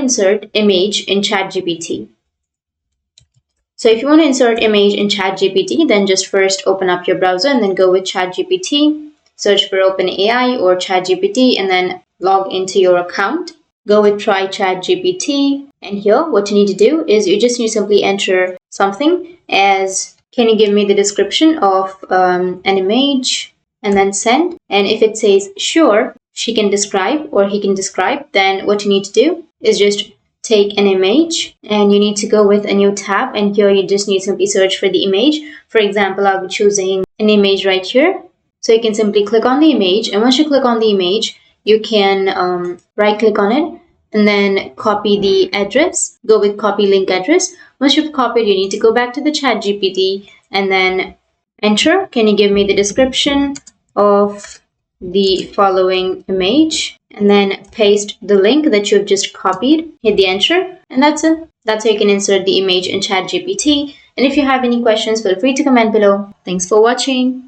insert image in ChatGPT. So if you want to insert image in ChatGPT, then just first open up your browser and then go with ChatGPT, search for OpenAI or ChatGPT, and then log into your account. Go with try ChatGPT, and here what you need to do is you just need to simply enter something as, can you give me the description of an image, and then send. And if it says sure, she can describe or he can describe, then what you need to do is just take an image and you need to go with a new tab, and here you just need to simply search for the image. For example, I'll be choosing an image right here. So you can simply click on the image, and once you click on the image, you can right click on it and then copy the address. Go with copy link address. Once you've copied, you need to go back to the ChatGPT and then enter, can you give me the description of the following image, and then paste the link that you've just copied, hit the enter, and that's it. That's how you can insert the image in ChatGPT. And if you have any questions, feel free to comment below. Thanks for watching.